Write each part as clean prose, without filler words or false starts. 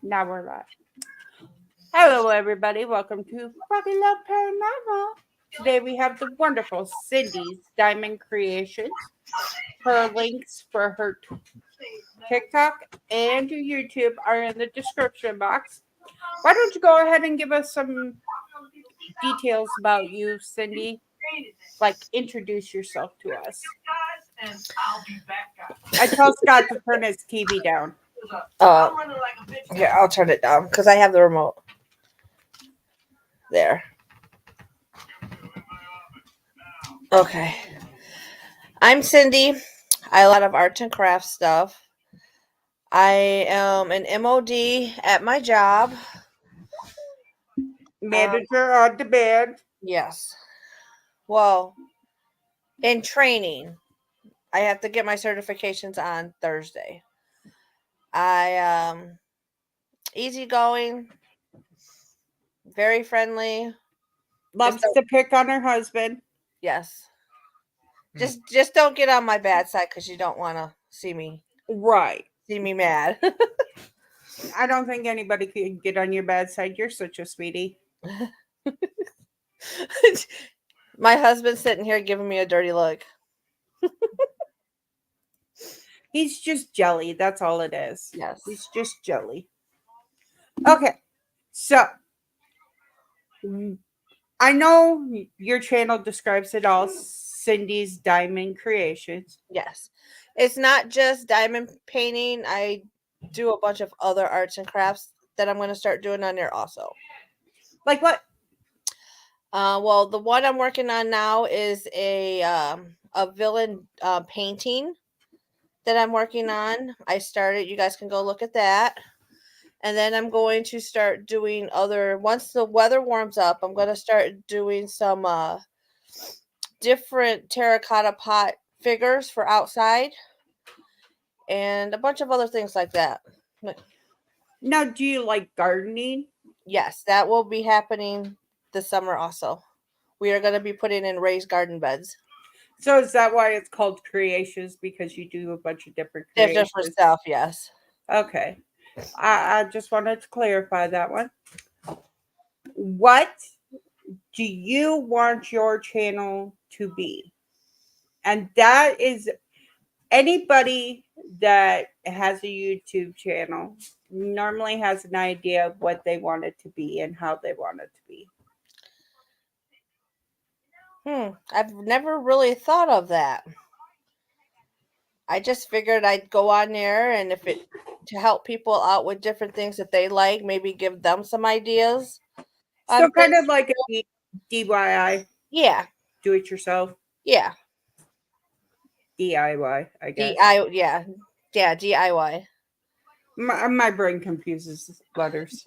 Now we're live. Hello, everybody. Welcome to Puppy Love Paranormal. Today we have the wonderful Cindy's Diamond Creations. Her links for her TikTok and YouTube are in the description box. Why don't you go ahead and give us some details about you, Cindy? Like, introduce yourself to us. I tell Scott to turn his TV down. Uh, Here, I'll turn it down because I have the remote. There. Okay. I'm Cindy. I do a lot of arts and crafts stuff. I am an MOD at my job. Manager on demand. Yes. Well, in training, I have to get my certifications on Thursday. I easygoing, very friendly. Loves to pick on her husband. Yes. Just don't get on my bad side because you don't want to see me Right. mad. I don't think anybody can get on your bad side. You're such a sweetie. My husband's sitting here giving me a dirty look. He's just jelly. That's all it is. Yes. He's just jelly. Okay. So, I know your channel describes it all, Cindy's Diamond Creations. Yes. It's not just diamond painting. I do a bunch of other arts and crafts that I'm going to start doing on there also. Like what? Well, the one I'm working on now is a villain painting that I'm working on. I started. You guys can go look at that. And then I'm going to start doing once the weather warms up, I'm going to start doing some different terracotta pot figures for outside and a bunch of other things like that. Now, do you like gardening? Yes, that will be happening this summer also. We are going to be putting in raised garden beds. So is that why it's called creations? Because you do a bunch of different creations? Different stuff, yes. Okay. I just wanted to clarify that one. What do you want your channel to be? And that is anybody that has a YouTube channel normally has an idea of what they want it to be and how they want it to be. I've never really thought of that. I just figured I'd go on there and to help people out with different things that they like, maybe give them some ideas. So kind of like a DIY. Yeah. Do it yourself. Yeah. DIY, I guess. Yeah, DIY. My brain confuses letters.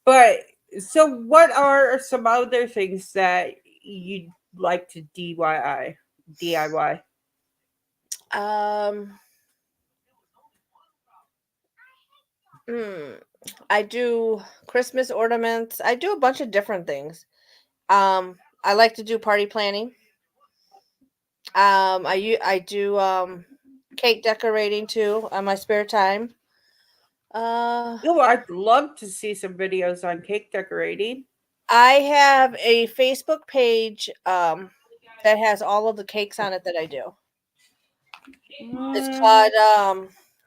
But so what are some other things that you'd like to DIY? I do Christmas ornaments. I do a bunch of different things. I like to do party planning. I do cake decorating too on my spare time. Oh, I'd love to see some videos on cake decorating. I have a Facebook page that has all of the cakes on it that I do. It's called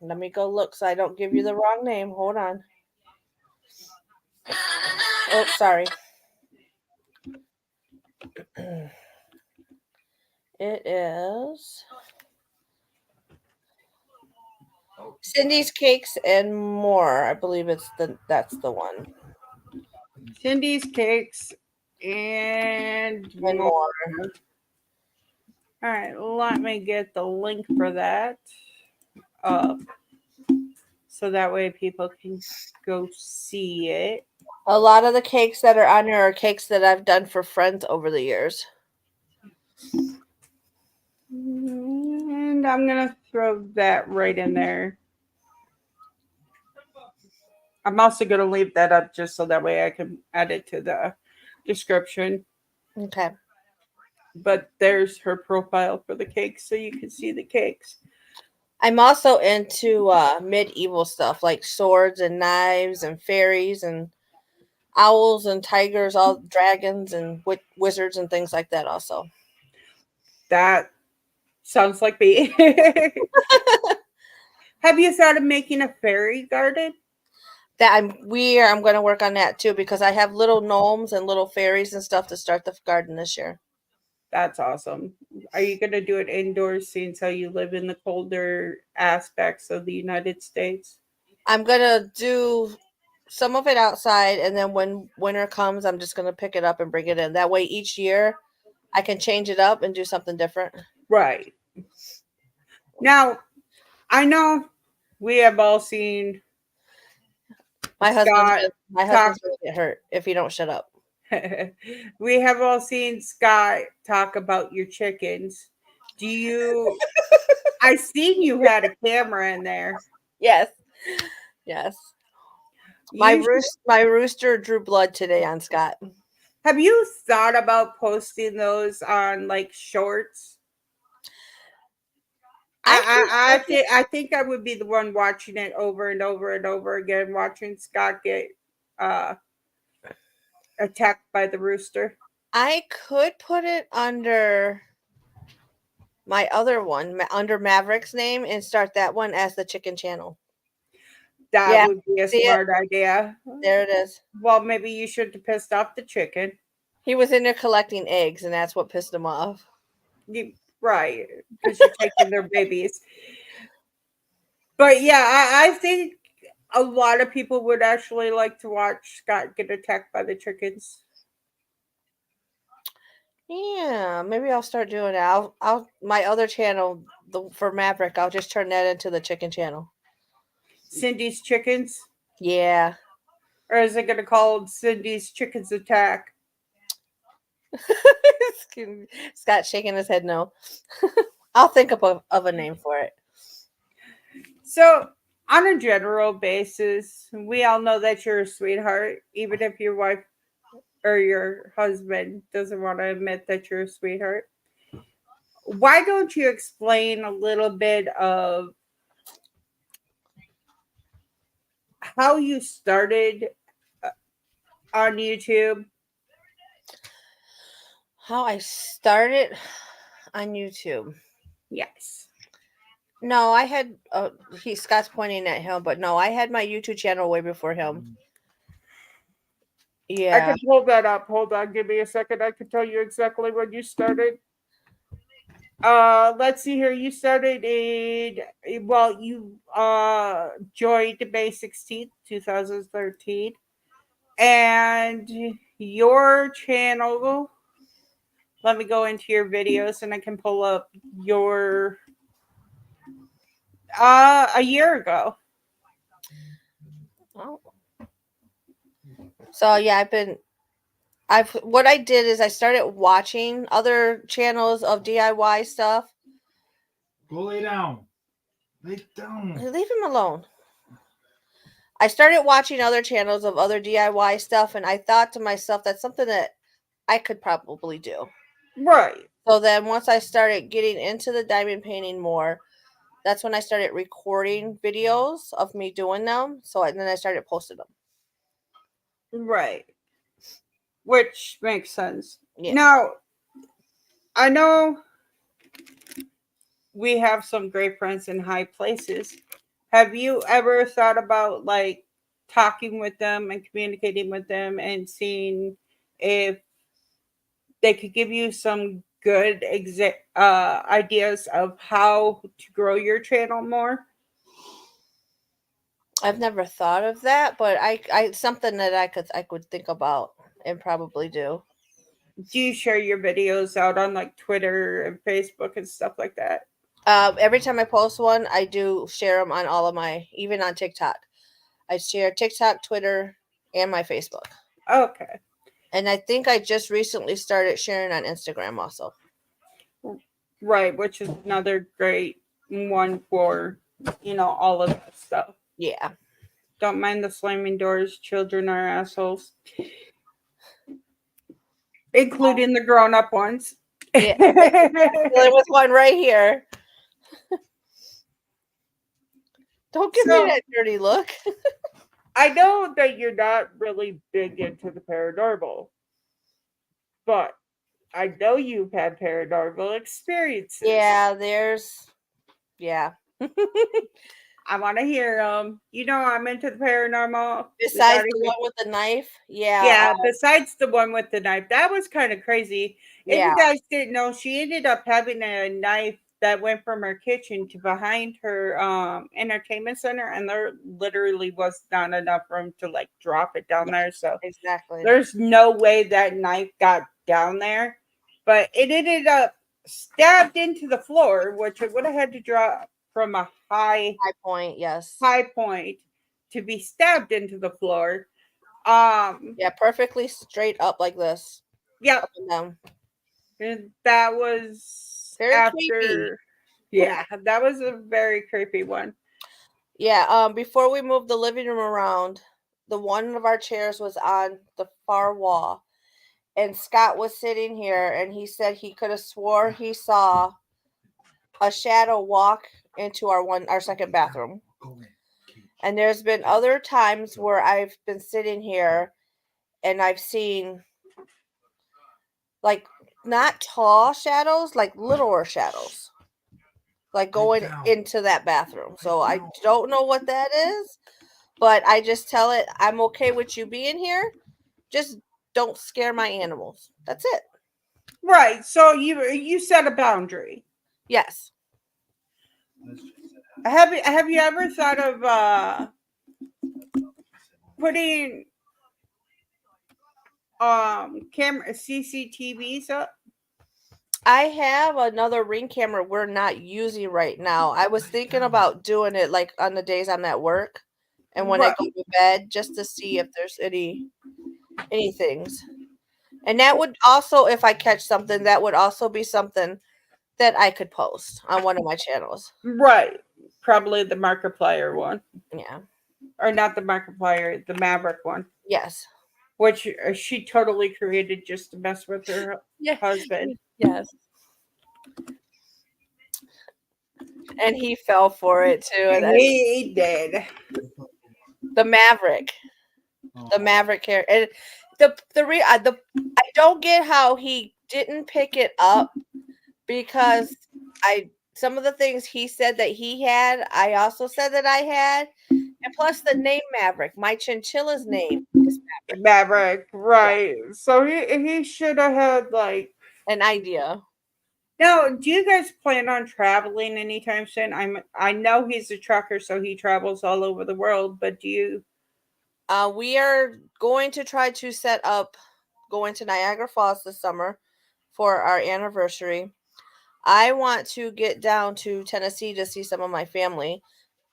let me go look so I don't give you the wrong name. Hold on. Oh, sorry. It is Cindy's Cakes and More. I believe that's the one. Cindy's Cakes and more. All right, let me get the link for that up so that way people can go see it. A lot of the cakes that are on here are cakes that I've done for friends over the years. And I'm going to throw that right in there. I'm also going to leave that up just so that way I can add it to the description. Okay. But there's her profile for the cakes so you can see the cakes. I'm also into medieval stuff like swords and knives and fairies and owls and tigers, all dragons and wizards and things like that. Also, That sounds like me. Have you thought of making a fairy garden? I'm going to work on that too because I have little gnomes and little fairies and stuff to start the garden this year. That's awesome. Are you going to do it indoors since how you live in the colder aspects of the United States? I'm going to do some of it outside, and then when winter comes, I'm just going to pick it up and bring it in. That way, each year I can change it up and do something different. Right. Now, I know we have all seen Scott My talk. husband's going to get hurt if you don't shut up. We have all seen Scott talk about your chickens. Do you? I seen you had a camera in there. Yes. Yes. You My rooster drew blood today on Scott. have you thought about posting those on like shorts? I think I would be the one watching it over and over and over again, watching Scott get uh attacked by the rooster. I could put it under my other one, under Maverick's name, and start that one as the chicken channel. That Yeah. would be a See it? smart idea. There it is. Well, maybe you should have pissed off the chicken. He was in there collecting eggs, and that's what pissed him off. Right, because you're taking their babies. But yeah, I think a lot of people would actually like to watch Scott get attacked by the chickens. Yeah, maybe I'll start doing it. I'll my other channel, for Maverick, I'll just turn that into the chicken channel. Cindy's Chickens? Yeah. Or is it going to call Cindy's Chickens Attack? Scott shaking his head no. I'll think of a name for it. So, on a general basis, we all know that you're a sweetheart, even if your wife or your husband doesn't want to admit that you're a sweetheart. Why don't you explain a little bit of how you started on YouTube? How I started on YouTube. Yes. No, I had Scott's pointing at him, but no, I had my YouTube channel way before him. I Yeah. can pull that up. Hold on, give me a second. I can tell you exactly when you started. Let's see here. You started you joined May 16th, 2013. And your channel, let me go into your videos and I can pull up your a year ago. Oh. So yeah, what I did is I started watching other channels of DIY stuff. Go lay down. Lay down. Leave him alone. I started watching other channels of other DIY stuff, and I thought to myself, that's something that I could probably do. Right. So then once I started getting into the diamond painting more, that's when I started recording videos of me doing them. Then I started posting them. Right. Which makes sense. Yeah. Now, I know we have some great friends in high places. Have you ever thought about like talking with them and communicating with them and seeing if they could give you some good ideas of how to grow your channel more? I've never thought of that, but I something that I could think about and probably do. Do you share your videos out on like Twitter and Facebook and stuff like that? Every time I post one, I do share them on all of even on TikTok. I share TikTok, Twitter, and my Facebook. Okay. And I think I just recently started sharing on Instagram also. Right, which is another great one for, all of that stuff. Yeah. Don't mind the slamming doors. Children are assholes. Including the grown up ones. Yeah. There was one right here. Don't give me So that dirty look. I know that you're not really big into the paranormal, but I know you've had paranormal experiences. Yeah, yeah. I want to hear them. You know, I'm into the paranormal. We Besides gotta the hear. one with the knife, yeah, Yeah, besides the one with the knife, that was kind of crazy. If yeah, you guys didn't know, she ended up having a knife that went from her kitchen to behind her entertainment center, and there literally was not enough room to like drop it down yeah, there. So exactly. there's no way that knife got down there, but it ended up stabbed into the floor, which it would have had to drop from a High point, yes. high point to be stabbed into the floor. Yeah, perfectly straight up like this, Yeah, up and down. and that was Very creepy. after. Yeah, that was a very creepy one. Yeah, before we moved the living room around, the one of our chairs was on the far wall, and Scott was sitting here, and he said he could have swore he saw a shadow walk into our second bathroom. And there's been other times where I've been sitting here and I've seen like not tall shadows, like littler shadows, like going into that bathroom. So I don't know what that is, but I just tell it I'm okay with you being here. Just don't scare my animals. That's it. Right. So you set a boundary. Yes. Have you ever thought of putting camera CCTVs up? I have another ring camera we're not using right now. I was thinking about doing it like on the days I'm at work and when I Right. go to bed just to see if there's any things. And that would also, if I catch something, that would also be something that I could post on one of my channels. Right. Probably the Markiplier one. Yeah. Or not the Markiplier, the Maverick one. Yes. Which she totally created just to mess with her Yeah. husband. Yes. And he fell for it too. And He did. the Maverick. The Maverick character. And the I don't get how he didn't pick it up because I some of the things he said that he had, I also said that I had. And plus the name Maverick, my chinchilla's name is Maverick. Maverick, Yeah, right. So he should have had like. an idea. Now, do you guys plan on traveling anytime soon? I know he's a trucker, so he travels all over the world, but do you? We are going to try to set up going to Niagara Falls this summer for our anniversary. I want to get down to Tennessee to see some of my family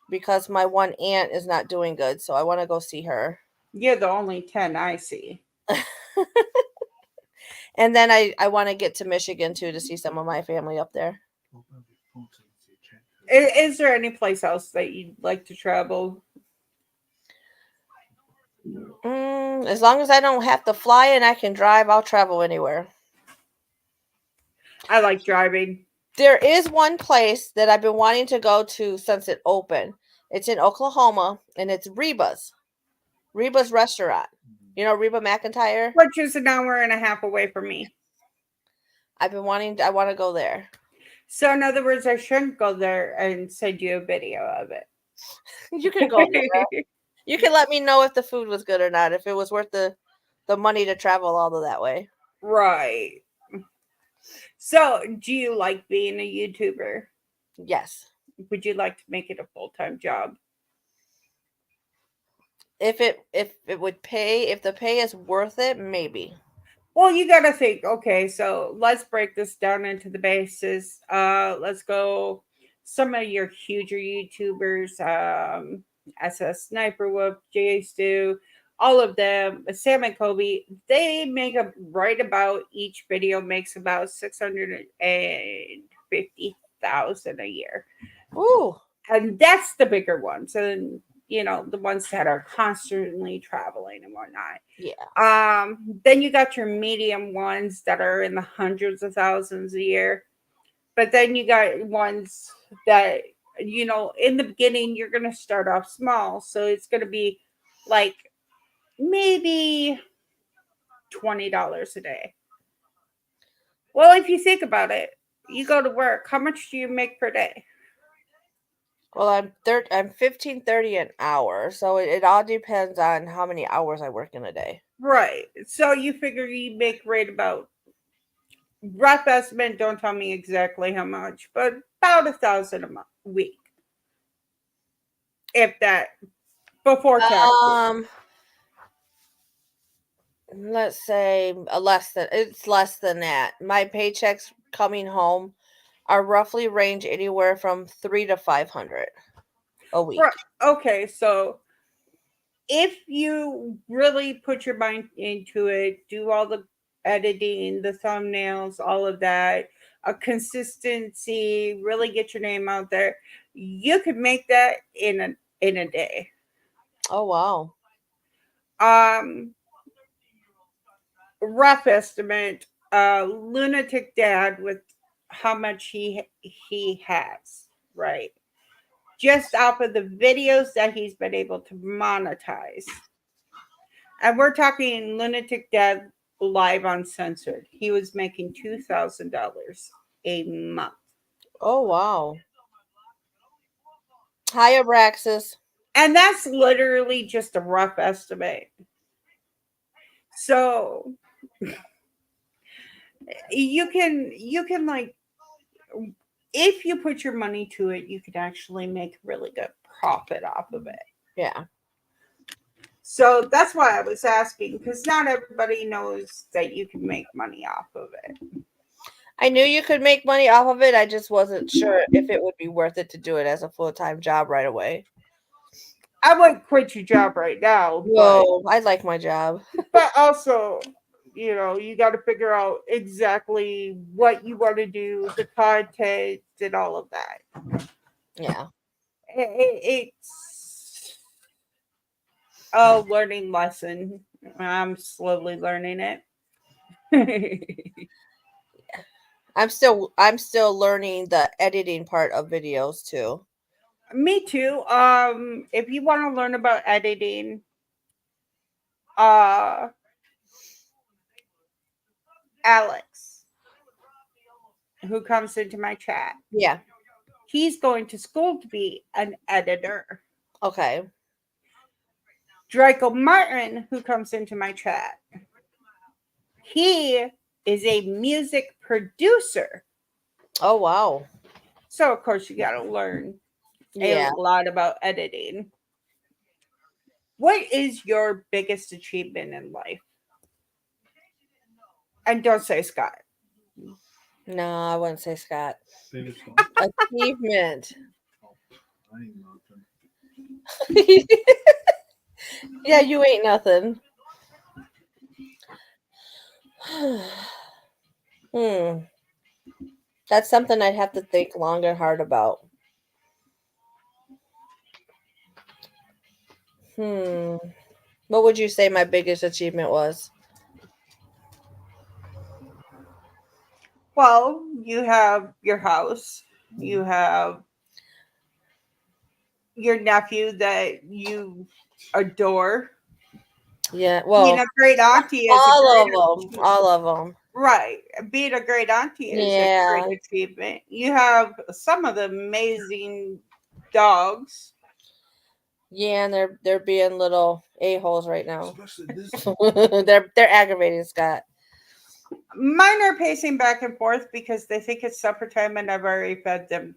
because my one aunt is not doing good, so I want to go see her. You're the only 10 I see. And then I want to get to Michigan too to see some of my family up there. Is there any place else that you'd like to travel? As long as I don't have to fly and I can drive, I'll travel anywhere. I like driving. There is one place that I've been wanting to go to since it opened. It's in Oklahoma and it's Reba's restaurant. You know Reba McIntyre? Which is an hour and a half away from me. I want to go there. So, in other words, I shouldn't go there and send you a video of it. You can go there. You can let me know if the food was good or not, if it was worth the money to travel all of that way. Right. So, do you like being a YouTuber? Yes. Would you like to make it a full-time job? If it would pay, if the pay is worth it, maybe. Well, you got to think, okay, so let's break this down into the bases. Let's go some of your huger YouTubers, SS Sniper Wolf, J Stu, all of them, Sam and Kobe, they make a right about each video makes about 650,000 a year. Ooh. And that's the bigger ones. And the ones that are constantly traveling and whatnot. Yeah. Then you got your medium ones that are in the hundreds of thousands a year. But then you got ones that in the beginning, you're going to start off small. So it's going to be like maybe $20 a day. Well, if you think about it, you go to work, how much do you make per day? Well, I'm 15.30 an hour, so it all depends on how many hours I work in a day. Right. So you figure you make right about, rough estimate, don't tell me exactly how much, but about 1,000 a week. If that, before taxes. Let's say it's less than that. My paychecks coming home are roughly range anywhere from 300 to 500 a week. Right. Okay, so if you really put your mind into it, do all the editing, the thumbnails, all of that, a consistency, really get your name out there, you could make that in a day. Oh wow. Um, rough estimate, lunatic dad with how much he has, right? Just off of the videos that he's been able to monetize. And we're talking Lunatic Dad live uncensored. He was making $2,000 a month. Oh wow. Hi Abraxas. And that's literally just a rough estimate. So you can like, if you put your money to it, you could actually make really good profit off of it. Yeah. So that's why I was asking, because not everybody knows that you can make money off of it. I knew you could make money off of it. I just wasn't sure if it would be worth it to do it as a full-time job right away. I wouldn't quit your job right now, Whoa, I like my job. but also, you got to figure out exactly what you want to do, the content, and all of that. Yeah. It's a learning lesson. I'm slowly learning it. I'm still learning the editing part of videos too. Me too. If you want to learn about editing, uh, Alex, who comes into my chat, Yeah. he's going to school to be an editor. Okay. Draco Martin, who comes into my chat, he is a music producer. Oh wow. So, of course, you got to learn Yeah. a lot about editing. What is your biggest achievement in life? And don't say Scott. No, I wouldn't say Scott. Biggest one? Achievement. Oh, I ain't nothing. Yeah, you ain't nothing. Hmm. That's something I'd have to think long and hard about. Hmm. What would you say my biggest achievement was? Well, you have your house, you have your nephew that you adore. Yeah, Being well, a great auntie is a all great of them. achievement. All of them. Right. Being a great auntie is a great Yeah. achievement. You have some of the amazing dogs. Yeah, and they're being little a-holes right now. Especially this. They're aggravating Scott. Mine are pacing back and forth because they think it's supper time and I've already fed them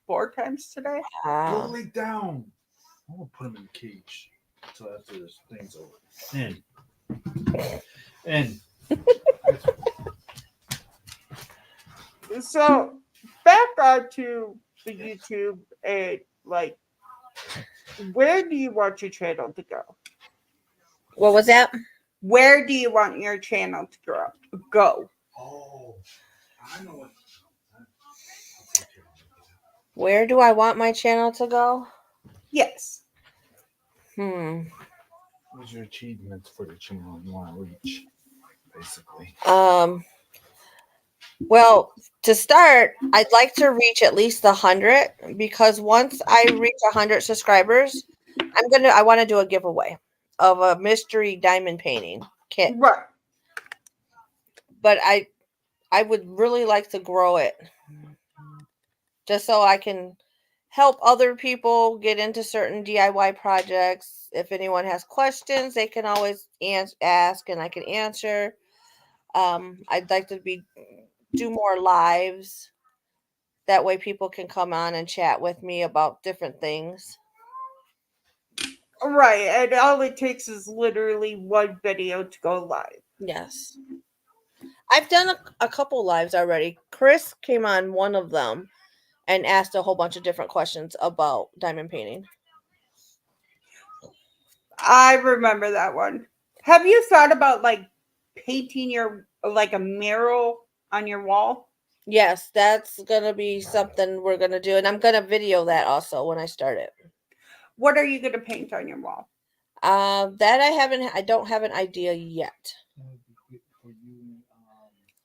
4 times today. Go Ah. lay down. I'm gonna put him in the cage until after this thing's over. And So back onto the YouTube, and like, where do you want your channel to go? What was that? Where do you want your channel to go? oh, I know what. Where do I want my channel to go? Yes. What's your achievements for the channel you want to reach? Basically. Well, to start, I'd like to reach at least 100 because once I reach 100 subscribers, I want to do a giveaway of a mystery diamond painting kit. Right. But I would really like to grow it just so I can help other people get into certain DIY projects. If anyone has questions, they can always ask and I can answer. I'd like to do more lives. That way people can come on and chat with me about different things. Right. And all it takes is literally one video to go live. Yes. I've done a couple lives already. Chris came on one of them and asked a whole bunch of different questions about diamond painting. I remember that one. Have you thought about like painting your like a mural on your wall? Yes, that's gonna be something we're gonna do, and I'm gonna video that also when I start it. What are you going to paint on your wall? That I don't have an idea yet.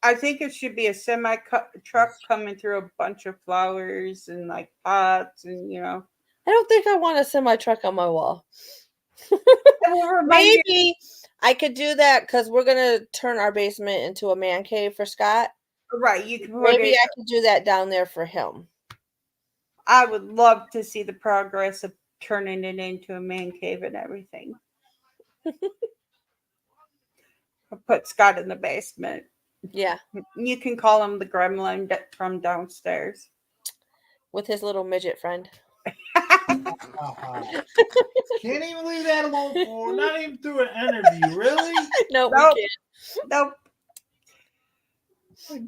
I think it should be a semi truck coming through a bunch of flowers and like pots and I don't think I want a semi truck on my wall. It will remind you. Maybe I could do that because we're gonna turn our basement into a man cave for Scott. Right, you can put Maybe it. I could do that down there for him. I would love to see the progress of turning it into a man cave and everything. I'll put Scott in the basement. Yeah, You can call him the gremlin from downstairs. with his little midget friend. Can't even leave that alone for not even through an interview, really? No, we Nope. can't. Nope.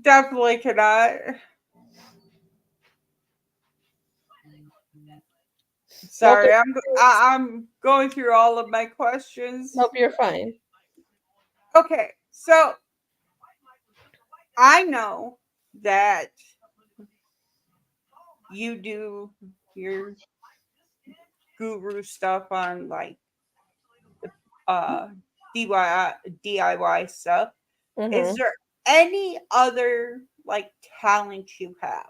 Definitely cannot. Sorry, I'm going through all of my questions. Nope, you're fine. Okay, so I know that you do your guru stuff on like uh DIY stuff. Is Mm-hmm. there any other like talent you have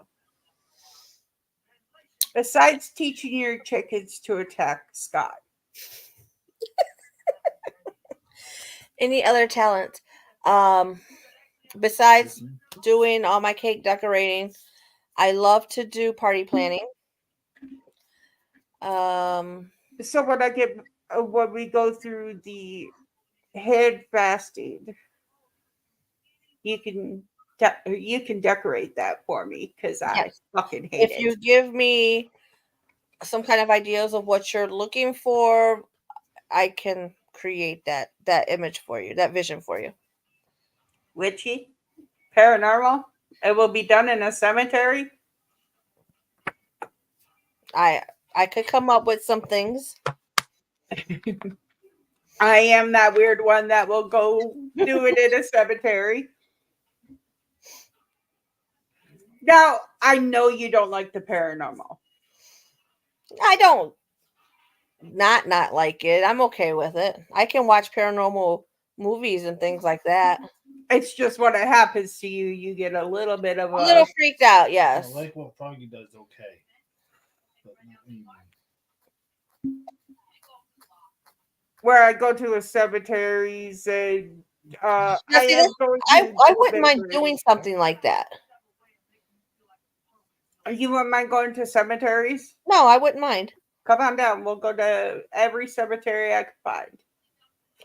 besides teaching your chickens to attack Scott? Any other talent? Um, Besides doing all my cake decorating, I love to do party planning. Um, So when we go through the head fasting, you can you can decorate that for me because I yes. fucking hate If it. you give me some kind of ideas of what you're looking for, I can create that image for you, that vision for you. Witchy, paranormal. It will be done in a cemetery. I I could come up with some things. I am that weird one that will go do it in a cemetery. Now, I know you don't like the paranormal. I don't not like it. I'm okay with it. I can watch paranormal movies and things like that. It's just when it happens to you, you get a little bit of A little freaked out, I yes. like what Froggy does okay. But not me. where I go to the cemeteries and Now, I see, am going to I do wouldn't mind obituaries. doing something like that. You wouldn't mind going to cemeteries? No, I wouldn't mind. Come on down. We'll go to every cemetery I can find.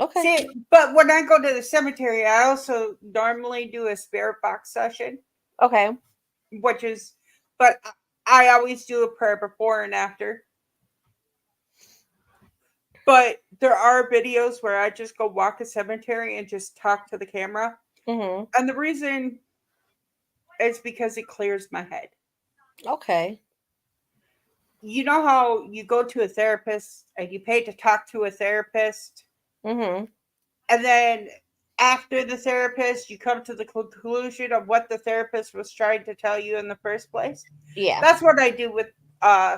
Okay. See, but when I go to the cemetery, I also normally do a spirit box session, Okay. which is, but I always do a prayer before and after. But there are videos where I just go walk a cemetery and just talk to the camera. Mm-hmm. And the reason is because it clears my head. Okay. You know how you go to a therapist and you pay to talk to a therapist, Mm-hmm. and then after the therapist, you come to the conclusion of what the therapist was trying to tell you in the first place. Yeah. That's what I do with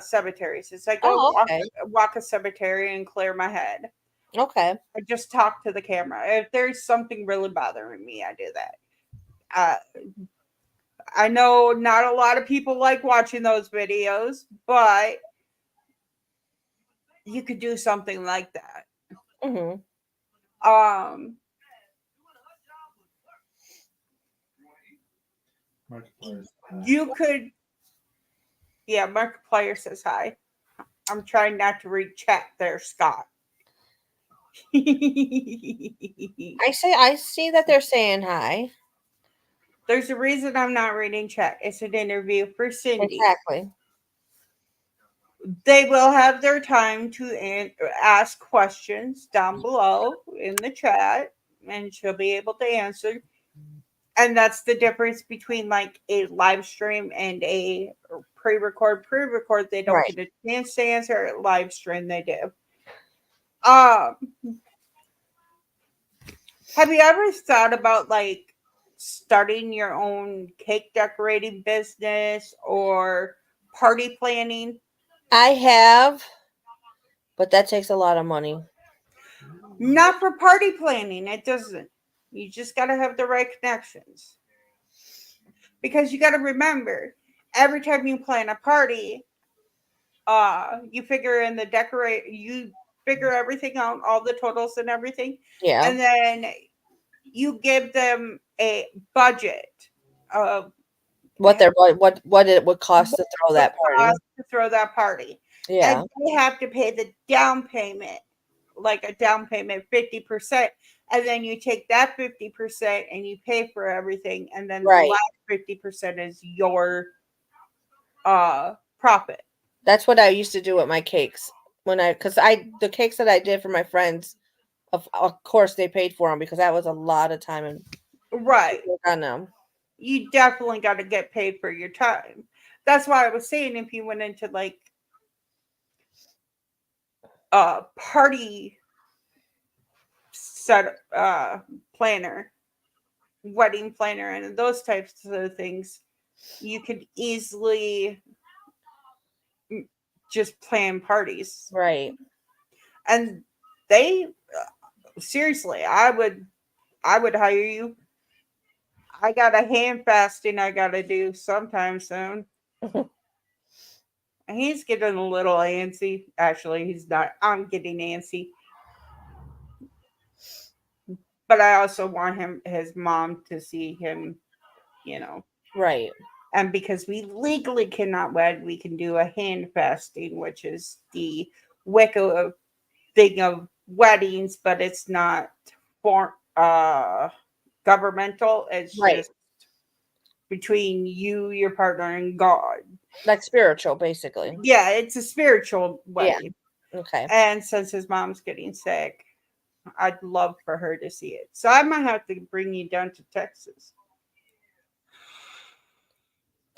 cemeteries. Is I go Oh, okay. walk a cemetery and clear my head. Okay. I just talk to the camera. If there's something really bothering me, I do that. I know not a lot of people like watching those videos, but you could do something like that. Hmm. Um, Markiplier. you could, yeah, Markiplier says hi. I'm trying not to read chat there, Scott. I see that they're saying hi. There's a reason I'm not reading chat. It's an interview for Cindy. Exactly. They will have their time to ask questions down below in the chat, and she'll be able to answer. And that's the difference between like a live stream and a pre-record. Pre-record, they don't Right. get a chance to answer. Live stream, they do. Um, have you ever thought about like starting your own cake decorating business or party planning? I have, but that takes a lot of money. Not for party planning, it doesn't. You just got to have the right connections. Because you got to remember, every time you plan a party, you figure in the you figure everything out, all the totals and everything, Yeah. and then you give them a budget of What it would cost what to it throw would that party. cost to throw that party. Yeah. And they have to pay the down payment, like a down payment 50%. And then you take that 50% and you pay for everything. And then the Right. last 50% is your profit. That's what I used to do with my cakes because the cakes that I did for my friends, of course they paid for them because that was a lot of time and Right. work on them. You definitely got to get paid for your time. That's why I was saying if you went into like party set planner, wedding planner, and those types of things, you could easily just plan parties. Right. And they seriously, I would hire you. I got a hand fasting I got to do sometime soon. And he's getting a little antsy. Actually, he's not. I'm getting antsy. But I also want his mom to see him, you know. Right. And because we legally cannot wed, we can do a hand fasting, which is the Wicca thing of weddings, but it's not for governmental. It's Right. just between you, your partner, and God. Like spiritual, basically. Yeah, it's a spiritual Yeah. wedding. Okay. And since his mom's getting sick, I'd love for her to see it. So I might have to bring you down to Texas.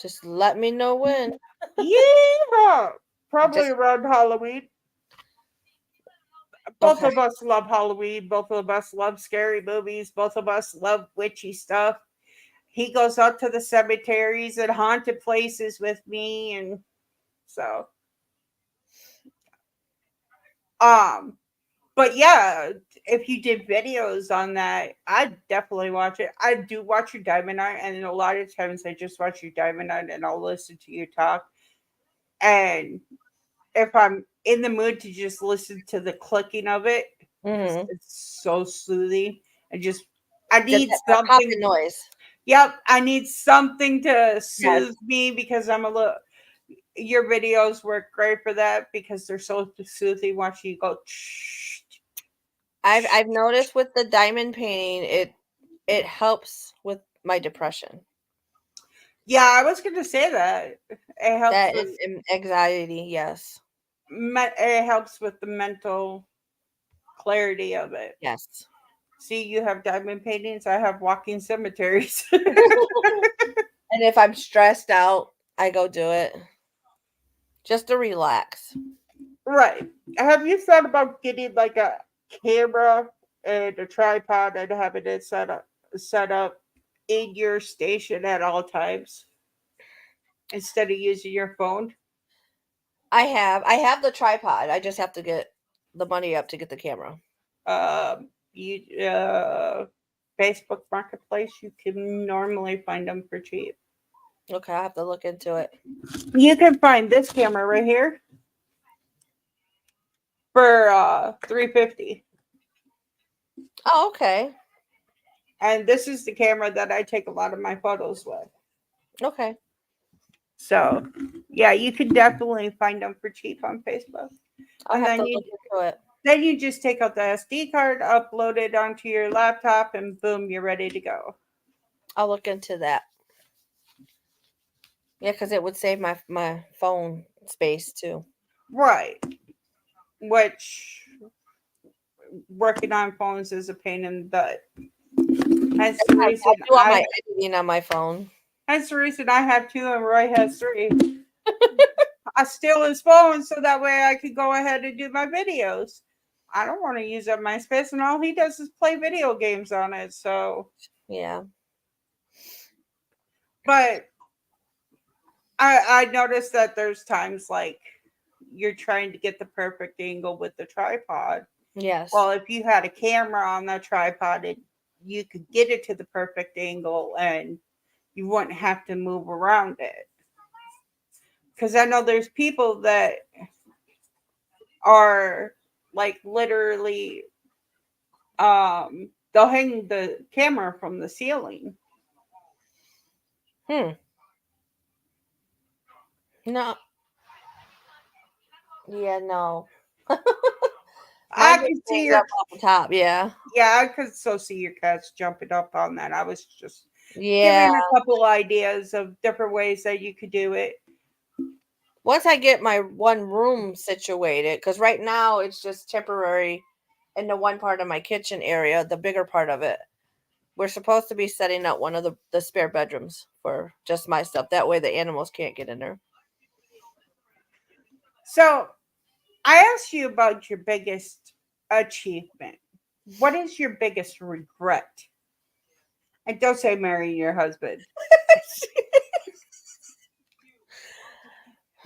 Just let me know when. Yeah, probably Just around Halloween. Both okay. of us love Halloween. Both of us love scary movies. Both of us love witchy stuff. He goes out to the cemeteries and haunted places with me, and so um. But yeah, if you did videos on that, I'd definitely watch it. I do watch your Diamond Art, and a lot of times I just watch your Diamond Art and I'll listen to you talk. And if I'm in the mood to just listen to the clicking of it, because Mm-hmm. it's so soothing. I just I Just need that popping something. noise. Yep, I need something to Yes. soothe me because I'm a little. Your videos work great for that because they're so soothing. Watching you go. I've noticed with the diamond painting, it helps with my depression. Yeah, I was going to say that it helps That with and anxiety, yes. it helps with the mental clarity of it. Yes. See, you have diamond paintings. I have walking cemeteries. And if I'm stressed out, I go do it just to relax. Right. Have you thought about getting like a camera and a tripod and having it set up in your station at all times instead of using your phone? I have the tripod. I just have to get the money up to get the camera. You Facebook Marketplace, you can normally find them for cheap. Okay, I have to look into it. You can find this camera right here for $350. Oh, okay. And this is the camera that I take a lot of my photos with. Okay. So, yeah, you can definitely find them for cheap on Facebook. I'll And have to look into it. then you just take out the SD card, upload it onto your laptop, and boom, you're ready to go. I'll look into that. Yeah, because it would save my phone space too. Right. Which working on phones is a pain in the butt. Hence the reason I do all my editing on my phone. I have two and Roy has three. I steal his phone so that way I could go ahead and do my videos. I don't want to use up my space, and all he does is play video games on it. So, Yeah. but I noticed that there's times like you're trying to get the perfect angle with the tripod. Yes. Well, if you had a camera on the tripod, you could get it to the perfect angle and you wouldn't have to move around it. Because I know there's people that are like literally, they'll hang the camera from the ceiling. No. Yeah, no. I Mine just can see hangs your, up off the top. Yeah. yeah, I could so see your cats jumping up on that. I was just Yeah. giving a couple ideas of different ways that you could do it. Once I get my one room situated, because right now it's just temporary in the one part of my kitchen area, the bigger part of it. We're supposed to be setting up one of the spare bedrooms for just my stuff. That way the animals can't get in there. So I asked you about your biggest achievement. What is your biggest regret? And don't say marrying your husband.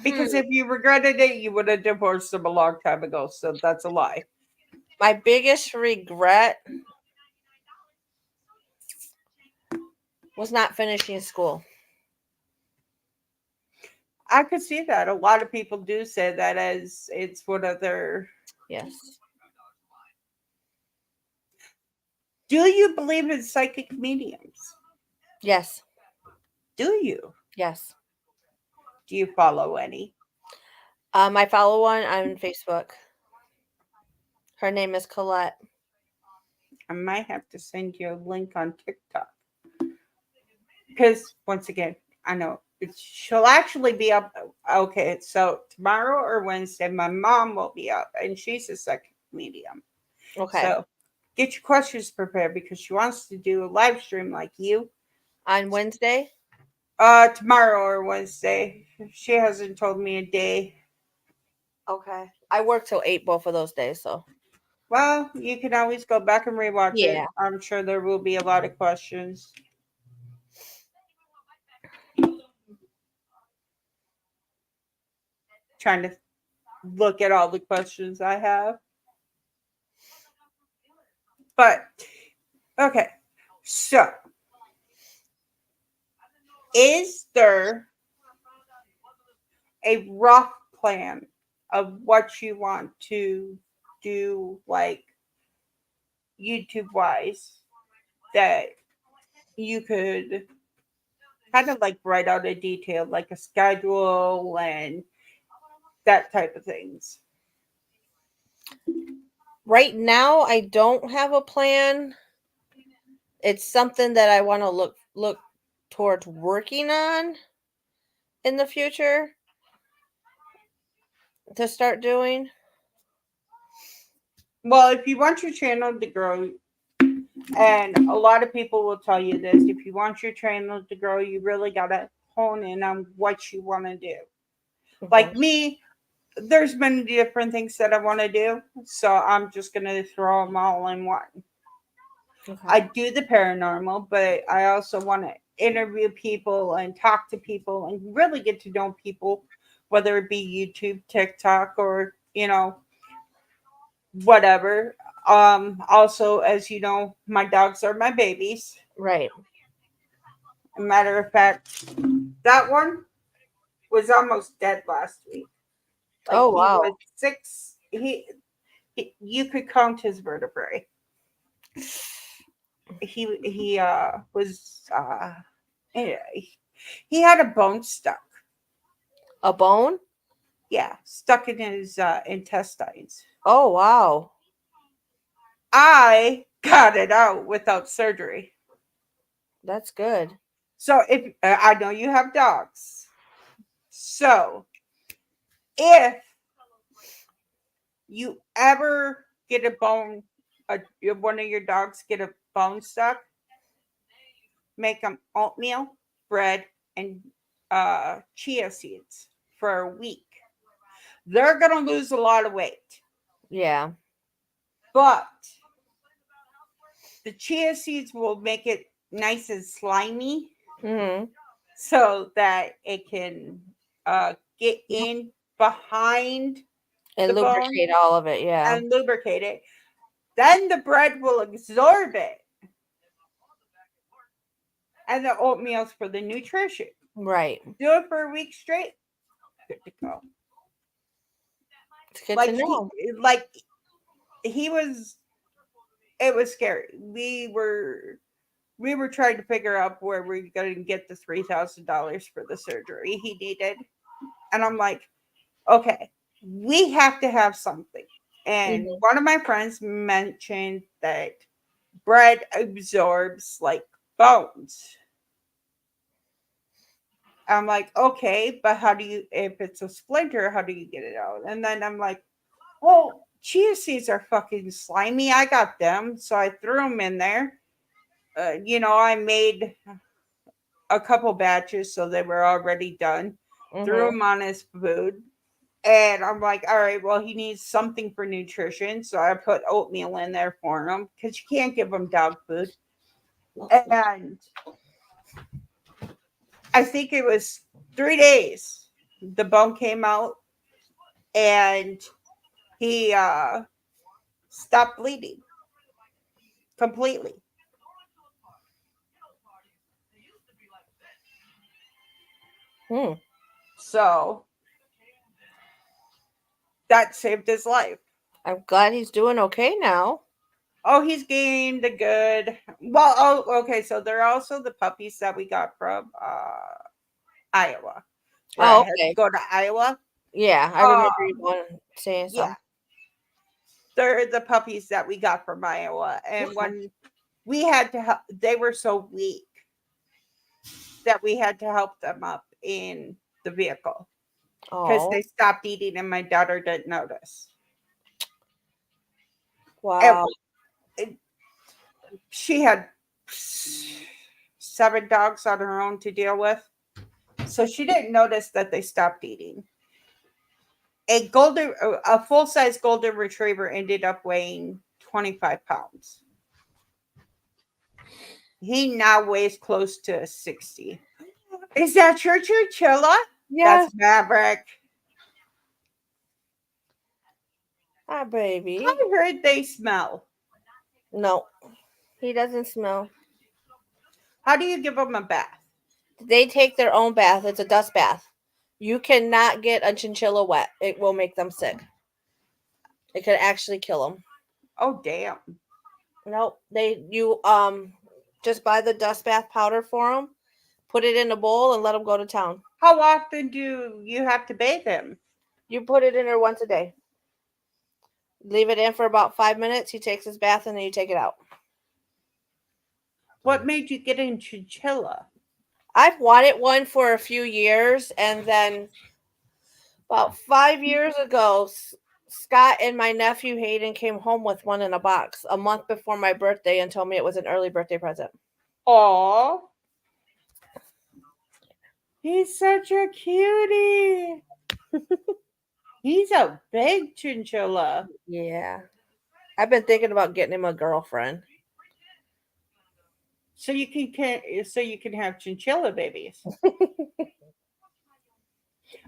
Because Hmm. if you regretted it, you would have divorced him a long time ago. So that's a lie. My biggest regret was not finishing school. I could see that. A lot of people do say that as it's one of their. Yes. Do you believe in psychic mediums? Yes. Do you? Yes. Do you follow any? I follow one on Facebook. Her name is Colette. I might have to send you a link on TikTok. Because once again, I know she'll actually be up. Okay, so tomorrow or Wednesday, my mom will be up, and she's a psychic medium. Okay. So get your questions prepared because she wants to do a live stream like you. On Wednesday? Tomorrow or Wednesday. She hasn't told me a day. Okay. I work till 8 both of those days, so. Well, you can always go back and rewatch it. Yeah. I'm sure there will be a lot of questions. Trying to look at all the questions I have. But okay. So, is there a rough plan of what you want to do, like YouTube wise, that you could kind of like write out a detail, like a schedule and that type of things? Right now I don't have a plan. It's something that I want to look towards working on in the future to start doing. Well, if you want your channel to grow, and a lot of people will tell you this, if you want your channel to grow, you really got to hone in on what you want to do. Mhm. Like me, there's many different things that I want to do, so I'm just going to throw them all in one. Okay. I do the paranormal, but I also want to interview people and talk to people and really get to know people, whether it be YouTube, TikTok, or whatever. Also, as you know, my dogs are my babies. Right. A matter of fact, That one was almost dead last week. Like Oh, he wow. was six. You could count his vertebrae. He was eh, he had a bone stuck. A bone? Yeah, stuck in his intestines. Oh, wow. I got it out without surgery. That's good. So if I know you have dogs, so if you ever get a bone, one of your dogs get a bone stuck, make them oatmeal, bread, and chia seeds for a week. They're gonna lose a lot of weight, Yeah. but the chia seeds will make it nice and slimy Mm-hmm. so that it can get in behind And the bone lubricate all of it. Yeah. and lubricate it. Then the bread will absorb it, and the oatmeal's for the nutrition. Right. Do it for a week straight, good to go. It's good Like to know. he was. It was scary. We were trying to figure out where we are going to get the $3,000 for the surgery he needed, and I'm like, okay, we have to have something. And Mhm. one of my friends mentioned that bread absorbs like bones. I'm like, okay, but how do you, if it's a splinter, how do you get it out? And then I'm like, well, chia seeds are fucking slimy. I got them. So I threw them in there. I made a couple batches so they were already done. Threw Mhm. them on his food. And I'm like, all right, well, he needs something for nutrition. So I put oatmeal in there for him because you can't give him dog food. And I think it was 3 days. The bone came out and he stopped bleeding completely. Hmm. So that saved his life. I'm glad he's doing okay now. Oh, he's gained a good. Well, oh, okay. So they're also the puppies that we got from Iowa, where I Oh, had to okay. go to Iowa. Yeah, I Uh, remember you going saying yeah, something. they're the puppies that we got from Iowa, and Okay. when we had to help, they were so weak that we had to help them up in the vehicle because Oh, they stopped eating, and my daughter didn't notice. And wow. she had 7 dogs on her own to deal with. So she didn't notice that they stopped eating. A full size golden retriever ended up weighing 25 pounds. He now weighs close to 60. Is that your chinchilla? Yes. That's Maverick. Hi, baby. I heard they smell. No, he doesn't smell. How do you give them a bath? They take their own bath. It's a dust bath. You cannot get a chinchilla wet. It will make them sick. It could actually kill them. Oh, damn. Nope. You just buy the dust bath powder for them, put it in a bowl, and let them go to town. How often do you have to bathe him? You put it in there once a day. Leave it in for about 5 minutes. He takes his bath, and then you take it out. What made you get in chinchilla? I've wanted one for a few years, and then about 5 years ago, Scott and my nephew Hayden came home with one in a box a month before my birthday and told me it was an early birthday present. Aw. He's such a cutie. He's a big chinchilla. Yeah. I've been thinking about getting him a girlfriend. So you can have chinchilla babies.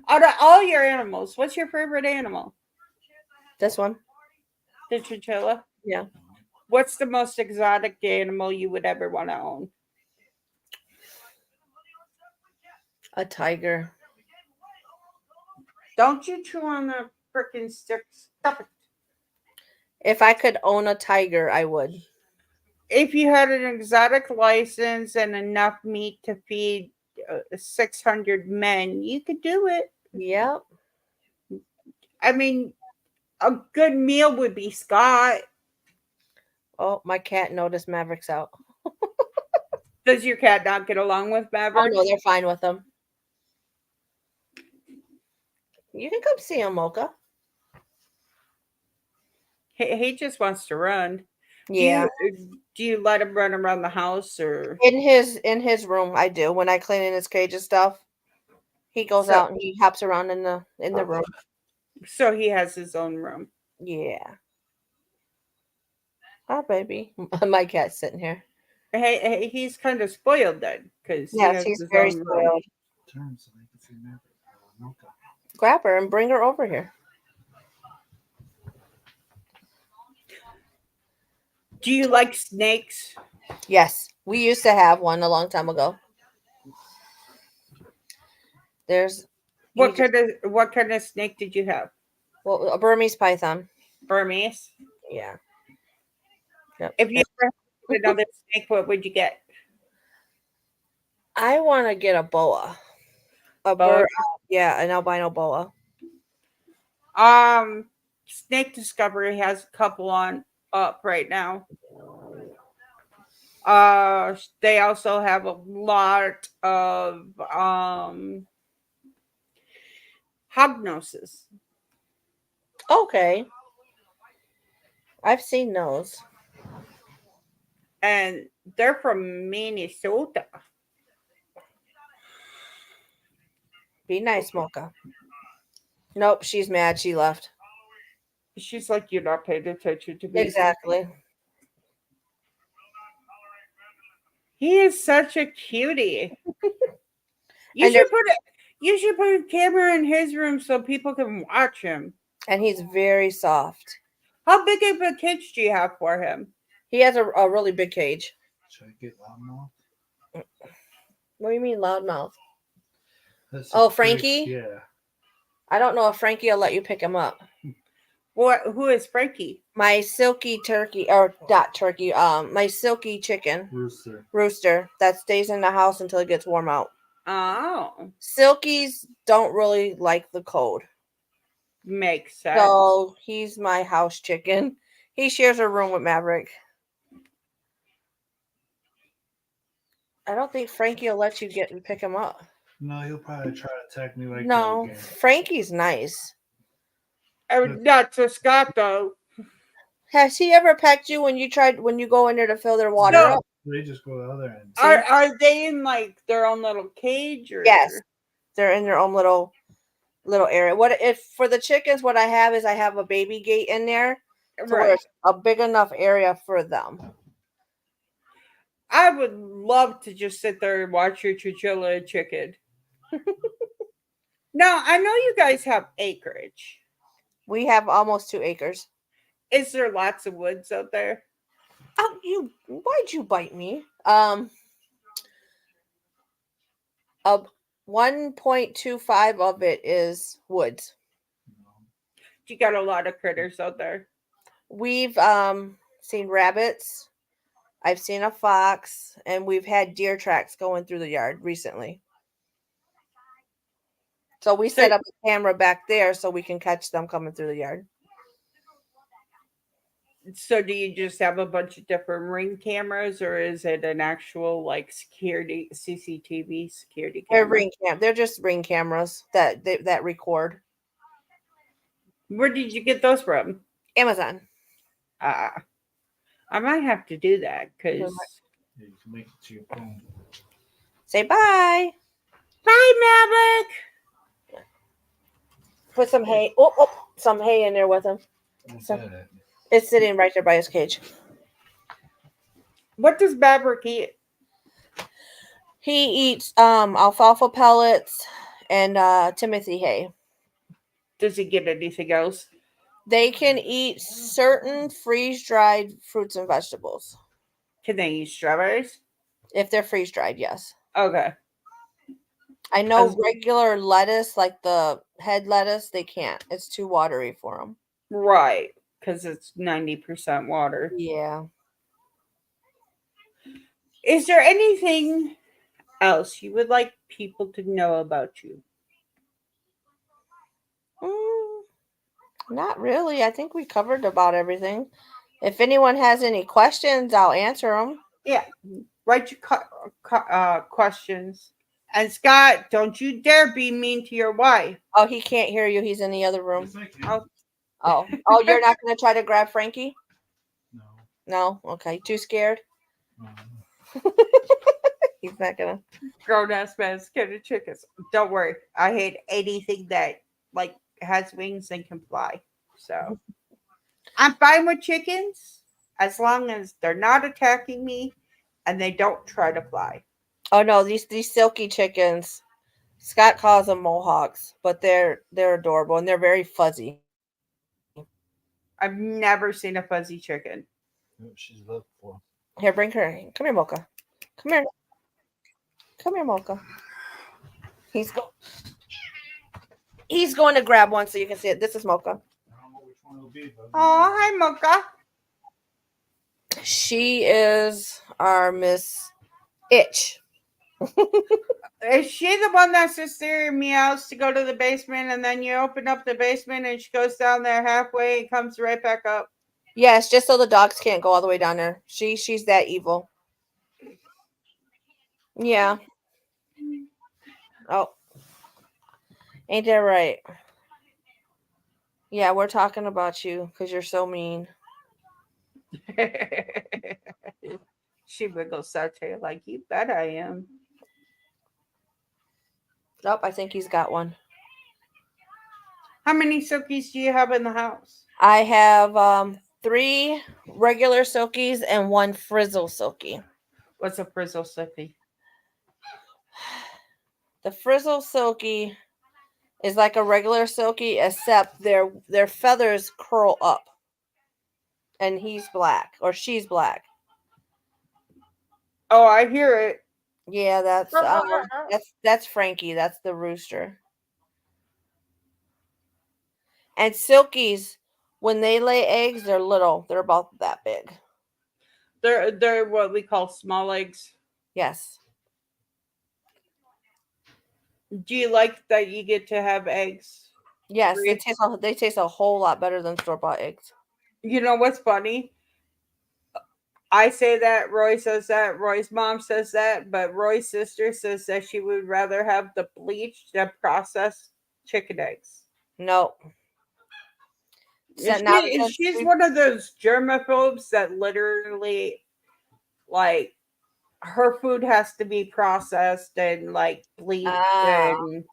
Out of all your animals, what's your favorite animal? This one? The chinchilla? Yeah. What's the most exotic animal you would ever want to own? A tiger. Don't you chew on the freaking sticks. Stop it. If I could own a tiger, I would. If you had an exotic license and enough meat to feed 600 men, you could do it. Yep. I mean, a good meal would be Scott. Oh, my cat noticed Maverick's out. Does your cat not get along with Oh Maverick? no, they're fine with them. You can come see him, Mocha. He just wants to run. Yeah. Do you let him run around the house or In his room, I do. When I clean in his cage and stuff, he goes so? out and he hops around in the room. So he has his own room. Yeah. Oh, baby. My cat's sitting here. Hey, he's kind of spoiled then because he Yes, has he's his very own room. spoiled. Turn so they can see Maverick. Mocha. Grab her and bring her over here. Do you like snakes? Yes, we used to have one a long time ago. There's What kind of snake did you have? well, a Burmese python. Burmese. Yeah. Yep. If you ever had another snake, what would you get? I want to get a boa. A Boa? bird. Yeah, an albino boa. Snake Discovery has a couple on up right now. They also have a lot of hognoses, Okay. I've seen those. and they're from Minnesota. Be nice, Mocha. Nope, she's mad. She left. She's like, you're not paying attention to me. Exactly. He is such a cutie. You And should put a camera in his room so people can watch him. he's very soft. How big of a cage do you have for him? He has a really big cage. Should I get loudmouth? What do you mean loudmouth? That's Oh, a big- Frankie? Yeah. I don't know if Frankie will let you pick him up. What? Who is Frankie? My silky turkey, or not turkey, my silky chicken rooster that stays in the house until it gets warm out. Oh, Silkies don't really like the cold. makes sense. So he's my house chicken. He shares a room with Maverick. I don't think Frankie will let you get and pick him up. No, he'll probably try to attack me like that No, again. Frankie's nice. Not to Scott though. Has he ever pecked you when you go in there to fill their water No. up? They just go to the other end. Are they in like their own little cage or? Yes, they're in their own little area. What if for the chickens? What I have is I have a baby gate in there, so where Right. it's a big enough area for them. I would love to just sit there and watch your chinchilla and chicken. Now, I know you guys have acreage. We have almost 2 acres. Is there lots of woods out there? Oh, why'd you bite me? A 1.25 of it is woods. You got a lot of critters out there. We've seen rabbits. I've seen a fox, and we've had deer tracks going through the yard recently. So we set up a camera back there so we can catch them coming through the yard. So do you just have a bunch of different ring cameras, or is it an actual like security CCTV security camera? They're just ring cameras that record. Where did you get those from? Amazon. I might have to do that because. Yeah, you can make it to your phone. Say bye. Bye, Maverick. Put some hay. Oh, some hay in there with him. It's sitting right there by his cage. What does Maverick eat? He eats alfalfa pellets and Timothy hay. Does he get anything else? They can eat certain freeze-dried fruits and vegetables. Can they eat strawberries? If they're freeze-dried, yes. Okay. I know As- regular lettuce, like the head lettuce, they can't. It's too watery for them. Right, because it's 90% water. Yeah. Is there anything else you would like people to know about you? Mm, not really. I think we covered about everything. If anyone has any questions, I'll answer them. Yeah, write your questions. And Scott, don't you dare be mean to your wife. Oh, he can't hear you. He's in the other room. Yes, I Oh, Oh, you're not going to try to grab Frankie? No. No? Okay. Too scared? No. He's not going to. grown ass man scared of chickens. Don't worry, I hate anything that like has wings and can fly. So I'm fine with chickens as long as they're not attacking me and they don't try to fly. Oh, no. These silky chickens. Scott calls them mohawks, but they're adorable and they're very fuzzy. I've never seen a fuzzy chicken. What she's looking for. Here, bring her. Come here, Mocha. Come here. Come here, Mocha. He's go. He's going to grab one so you can see it. This is Mocha. I don't know which one it'll be, but Oh, hi Mocha. She is our Miss Itch. Is she the one that sits there and meows to go to the basement and then you open up the basement and she goes down there halfway and comes right back up? Yes, just so the dogs can't go all the way down there. She's that evil. Yeah. Oh, ain't that right? Yeah, we're talking about you because you're so mean. She wiggles her tail like, you bet I am. Oh, I think he's got one. How many silkies do you have in the house? I have 3 regular silkies and 1 frizzle silky. What's a frizzle silky? The frizzle silky is like a regular silky, except their feathers curl up, and he's black or she's black. Oh, I hear it. Yeah, that's Frankie. That's the rooster. And silkies, when they lay eggs, they're little. They're about that big. They're what we call small eggs. Yes. Do you like that you get to have eggs? Yes, Free? they taste a whole lot better than store-bought eggs. You know what's funny? I say that, Roy says that, Roy's mom says that, but Roy's sister says that she would rather have the bleached than processed chicken eggs. No. She's Not since one of those germaphobes that literally, like, her food has to be processed and, like, bleached and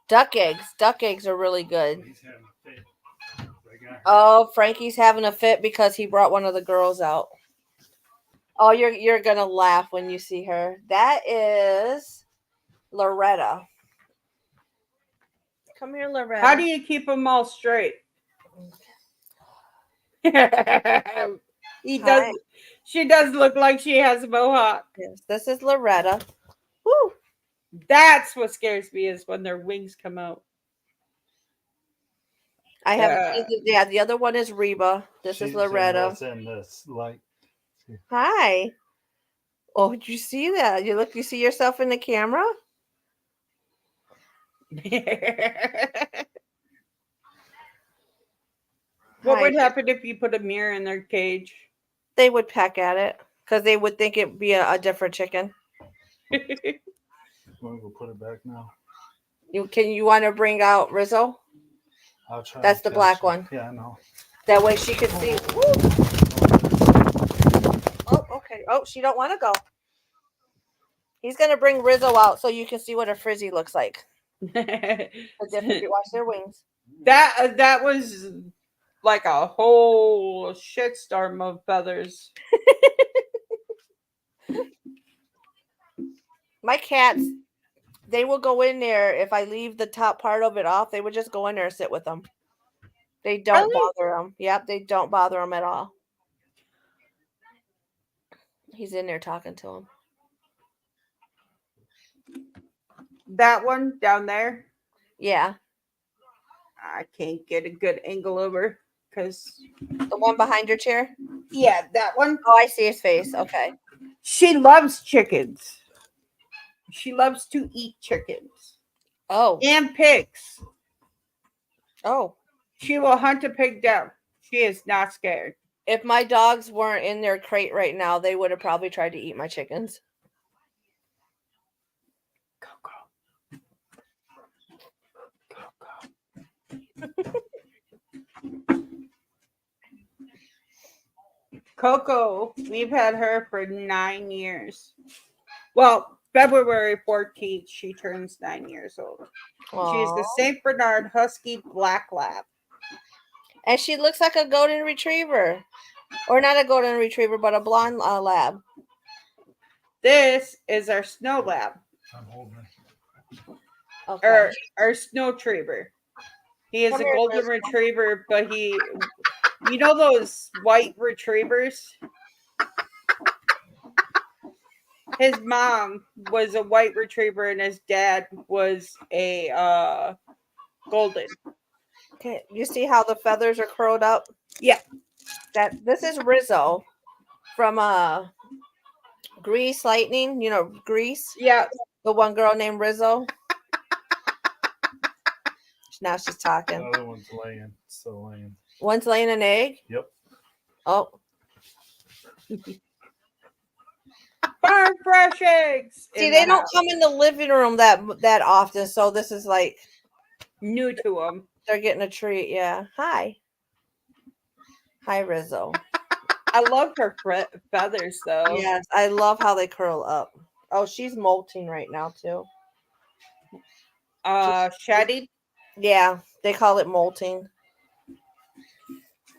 duck eggs. Duck eggs are really good. he's having a fit. Oh, Frankie's having a fit because he brought one of the girls out. Oh, you're gonna laugh when you see her. That is Loretta. Come here, Loretta. how do you keep them all straight? he does. Hi. She does look like she has a mohawk. Yes, this is Loretta. Woo. That's what scares me is when their wings come out. I have the other one is Reba. This is Loretta. What's in this light? Hi. Oh, did you see that? You see yourself in the camera? What Hi. would happen if you put a mirror in their cage? They would peck at it because they would think it'd be a different chicken. Want to go put it back now? You want to bring out Rizzo? I'll try. That's to the black catch one. Yeah, I know. That way she could see. Woo. Oh, okay. Oh, she don't want to go. He's gonna bring Rizzo out so you can see what a frizzy looks like. The difference. Watch their wings. that was like a whole shitstorm of feathers. My cats, they will go in there if I leave the top part of it off. They would just go in there and sit with them. They don't Really? bother them. Yep, they don't bother them at all. He's in there talking to him. That one down there. Yeah, I can't get a good angle over because, the one behind your chair. yeah, that one. Oh, I see his face. Okay. She loves chickens. She loves to eat chickens Oh, and pigs. oh. She will hunt a pig down. She is not scared. If my dogs weren't in their crate right now, they would have probably tried to eat my chickens. Coco. Coco, we've had her for 9 years. Well, February 14th, she turns 9 years old. She is the Aw. St. Bernard Husky Black Lab. And she looks like a golden retriever. Or not a golden retriever, but a blonde lab. This is our Snow Lab, I'm holding it. Okay. or our Snow Retriever. He is Come a here, golden Liz. retriever, but you know those white retrievers? His mom was a white retriever and his dad was a golden. Okay. You see how the feathers are curled up? Yeah. This is Rizzo from Grease Lightning. You know, Grease. Yeah. The one girl named Rizzo. Now she's talking. The other one's laying. Still laying. One's laying an egg. Yep. Oh, Farm fresh eggs. see, in they the don't house. come in the living room that often. So this is like New to him. they're getting a treat. Yeah. Hi. Hi, Rizzo. I love her feathers though. Yes, I love how they curl up. Oh, she's molting right now too. Shaddy. Yeah, they call it molting.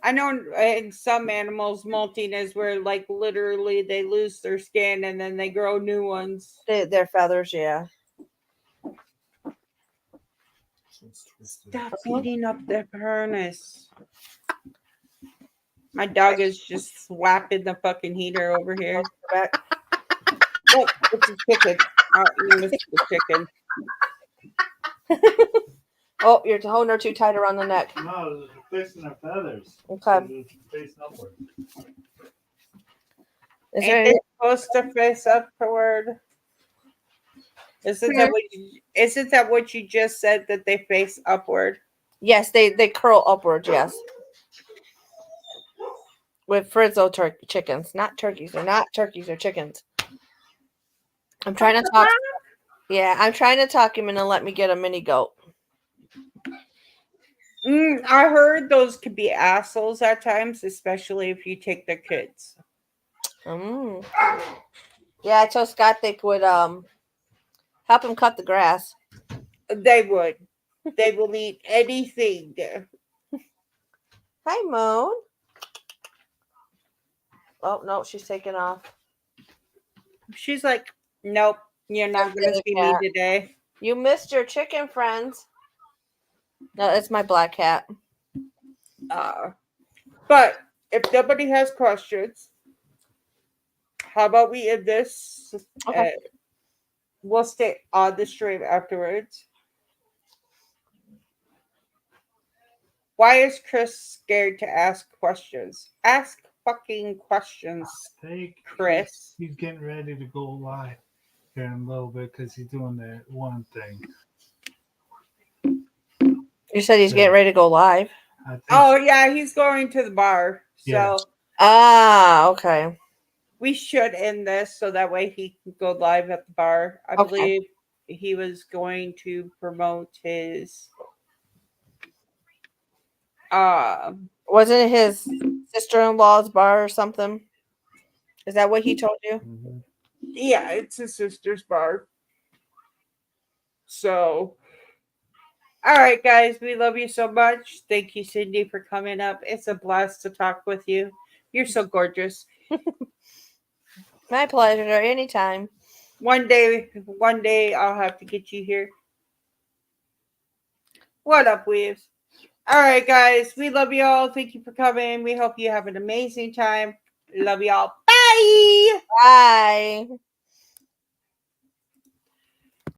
I know in some animals, molting is where like literally they lose their skin and then they grow new ones. Their feathers, yeah. It's twisted. Stop beating up the furnace. My dog is just slapping the fucking heater over here. Back. Look, it's a chicken. Oh, you missed the chicken. Oh, you're holding her too tight around the neck. No, they're fixing their feathers. Okay. They're facing upward. Is there Ain't any, they supposed to face upward? Isn't that what you just said, that they face upward? yes, they curl upwards, yes. With Frizzo chickens, not turkeys. They're not turkeys, they're chickens. I'm trying to talk. Yeah, I'm trying to talk him into let me get a mini goat. I heard those could be assholes at times, especially if you take their kids. Mm. Yeah, I told Scott they would help him cut the grass. They would. They will eat anything. Hi, Moan. Oh no, she's taking off. She's like, nope, you're not going to see me today. You missed your chicken friends. No, it's my black cat. But if nobody has questions, how about we end this? Okay. We'll stay on the stream afterwards. Why is Chris scared to ask questions? Ask fucking questions, Chris. He's getting ready to go live here in a little bit because he's doing that one thing. You said he's getting ready to go live. Oh yeah, he's going to the bar. So Yeah. Ah, okay. we should end this so that way he can go live at the bar. I Okay. believe he was going to promote his Wasn't it his sister-in-law's bar or something? Is that what he told you? Mm-hmm. yeah, it's his sister's bar. So all right, guys, we love you so much. Thank you, Cindy, for coming up. It's a blast to talk with you. You're so gorgeous. My pleasure. Anytime. One day I'll have to get you here. What up, Weaves? All right, guys, we love you all. Thank you for coming. We hope you have an amazing time. Love y'all. Bye. Bye.